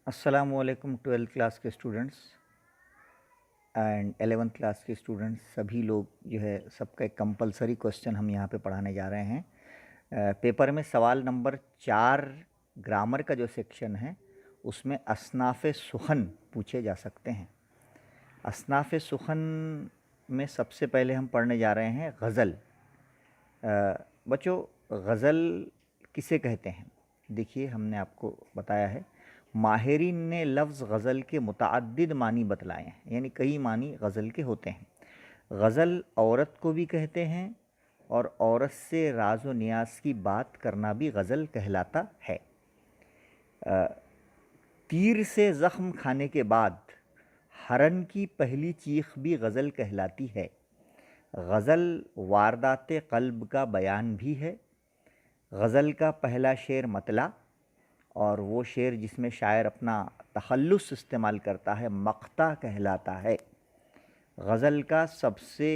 अस्सलामुअलैकुम 12th class के students and 11th class के स्टूडेंट्स सभी लोग जो है सबका एक कंपलसरी क्वेश्चन हम यहाँ पे पढ़ाने जा रहे हैं। पेपर में सवाल नंबर 4 ग्रामर का जो सेक्शन है उसमें असनाफ़ सुखन पूछे जा सकते हैं। असनाफ़ सुखन में सबसे पहले हम पढ़ने जा रहे हैं गज़ल। बच्चों, गज़ल किसे कहते हैं? देखिए, हमने आपको बताया है, माहिरीन ने लफ्ज़ गज़ल के मुतअद्दिद मानी बतलाए हैं, यानी कई मानी गज़ल के होते हैं। गज़ल औरत को भी कहते हैं और औरत से राज व नियाज़ की बात करना भी गज़ल कहलाता है। तीर से ज़ख्म खाने के बाद हरन की पहली चीख भी गज़ल कहलाती है। गज़ल वारदात क़ल्ब का बयान भी है। गज़ल का पहला शेर मतला, और वो शेर जिसमें शायर अपना तखल्लुस इस्तेमाल करता है मक़ता कहलाता है। गज़ल का सबसे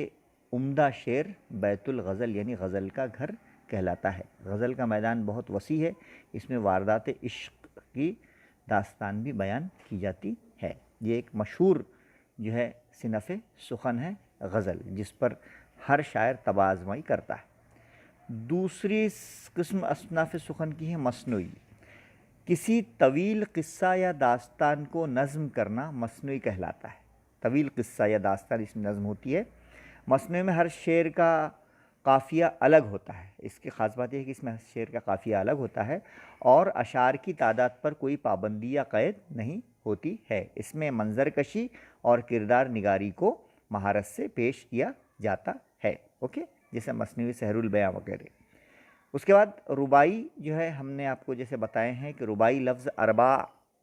उम्दा शेर बैतुल गज़ल यानी गज़ल का घर कहलाता है। गज़ल का मैदान बहुत वसी है, इसमें वारदात इश्क़ की दास्तान भी बयान की जाती है। ये एक मशहूर जो है सिनफ़ सुखन है गज़ल, जिस पर हर शायर तबाज़माई करता है। दूसरी किस्म असनाफ़ सुखन की है मसनूई। किसी तवील क़िस्सा या दास्तान को नज़्म करना मसनूई कहलाता है। तवील क़िस्सा या दास्तान इसमें नज़्म होती है। मसनूई में हर शेर का काफ़िया अलग होता है। इसकी ख़ास बात यह है कि इसमें हर शेर का काफ़िया अलग होता है और अशार की तादाद पर कोई पाबंदी या क़ैद नहीं होती है। इसमें मंज़र कशी और किरदार निगारी को महारत से पेश किया जाता है। ओके, जैसे मसनूई सहरुल बयां वगैरह। उसके बाद रुबाई जो है, हमने आपको जैसे बताए हैं कि रुबाई लफ्ज़ अरबा,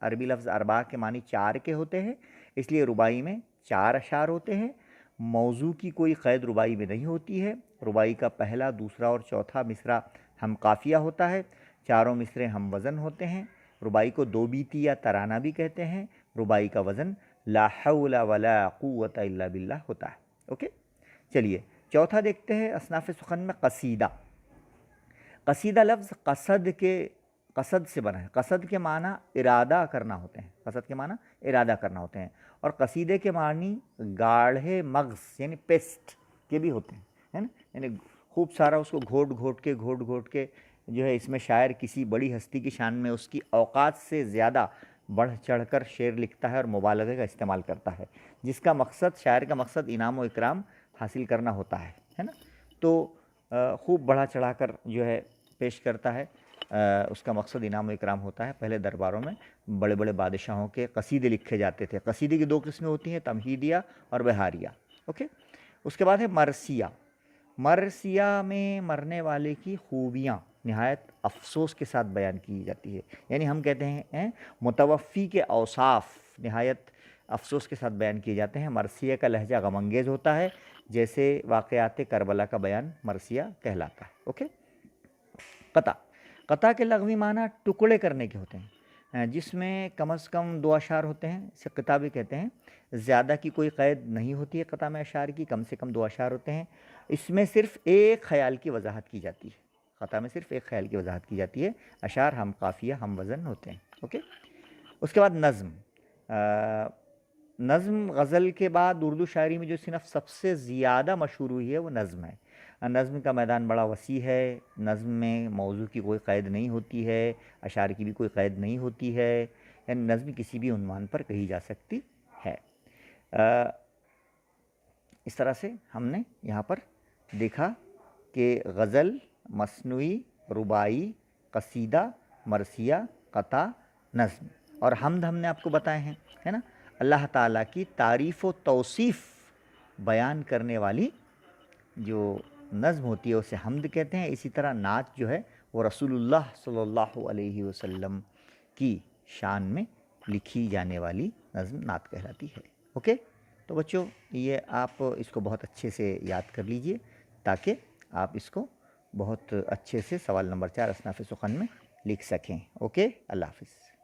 अरबी लफ्ज़ अरबा के मानी 4 के होते हैं, इसलिए रुबाई में 4 अशार होते हैं। मौजू की कोई क़ैद रुबाई में नहीं होती है। रुबाई का पहला, दूसरा और चौथा मिसरा हम काफ़िया होता है। चारों मिसरे हम वज़न होते हैं। रुबाई को दो बीती या तराना भी कहते हैं। रुबाई का वज़न ला हौला वला कुव्वता इल्ला बिल्लाह होता है। ओके, चलिए चौथा देखते हैं असनाफ़ सुखन में कसीदा। कसीदा लफ्ज़ कसद से बना है। कसद के माना इरादा करना होते हैं। कसद के माना इरादा करना होते हैं और कसीदे के मानी गाढ़े मग़ज़ यानी पेस्ट के भी होते हैं, है ना। यानी खूब सारा उसको घोट घोट के जो है, इसमें शायर किसी बड़ी हस्ती की शान में उसकी औकात से ज़्यादा बढ़ चढ़ कर शेर लिखता है और मुबालगे का इस्तेमाल करता है, जिसका मकसद, शायर का मकसद इनाम व इकराम हासिल करना होता है ना। तो खूब बढ़ा चढ़ा कर जो है पेश करता है। उसका मकसद इनाम व इकराम होता है। पहले दरबारों में बड़े बड़े बादशाहों के कसीदे लिखे जाते थे। कसीदे की 2 किस्में होती हैं, तमहीदिया और बहारिया। ओके, उसके बाद है मरसिया। मरसिया में मरने वाले की खूबियाँ नहायत अफसोस के साथ बयान की जाती है। यानी हम कहते हैं मुतवफ़ी के औसाफ नहायत अफसोस के साथ बयान किए जाते हैं। मरसिया का लहजा गमंगेज़ होता है, जैसे वाक़यात करबला का बयान मरसिया कहलाता है। ओके, कता के लग़वी माना टुकड़े करने के होते हैं, जिसमें कम से कम 2 अशार होते हैं, इसे क़ता भी कहते हैं। ज़्यादा की कोई क़ैद नहीं होती है क़ता में अशार की, कम से कम 2 अशार होते हैं। इसमें सिर्फ़ एक ख़याल की वजाहत की जाती है। क़ता में सिर्फ़ एक ख़याल की वजाहत की जाती है। अशार हम काफ़िया हम वज़न होते हैं। ओके, उसके बाद नज़्म। नज़्म गज़ल के बाद उर्दू शायरी में जो सिनफ़ सबसे ज़्यादा मशहूर हुई है वो नज़्म है। नज़्म का मैदान बड़ा वसी है। नज़्म में मौज़ू की कोई क़ैद नहीं होती है, अशार की भी कोई क़ैद नहीं होती है, यानी नज़्म किसी भी उन्वान पर कही जा सकती है। इस तरह से हमने यहाँ पर देखा कि गज़ल, मसनूई, रुबाई, कसीदा, मरसिया, क़ता, नज़्म और हमद हमने आपको बताए हैं, है ना। अल्लाह ताला की तारीफ़ व तौसीफ़ बयान करने वाली जो नज़्म होती है उसे हमद कहते हैं। इसी तरह नात जो है वो रसूलुल्लाह सल्लल्लाहु अलैहि वसल्लम की शान में लिखी जाने वाली नज़्म नात कहलाती है। ओके, तो बच्चों ये आप इसको बहुत अच्छे से याद कर लीजिए ताकि आप इसको बहुत अच्छे से सवाल नंबर 4 असनाफ़ सुखन में लिख सकें। ओके, अल्लाह हाफ़िज़।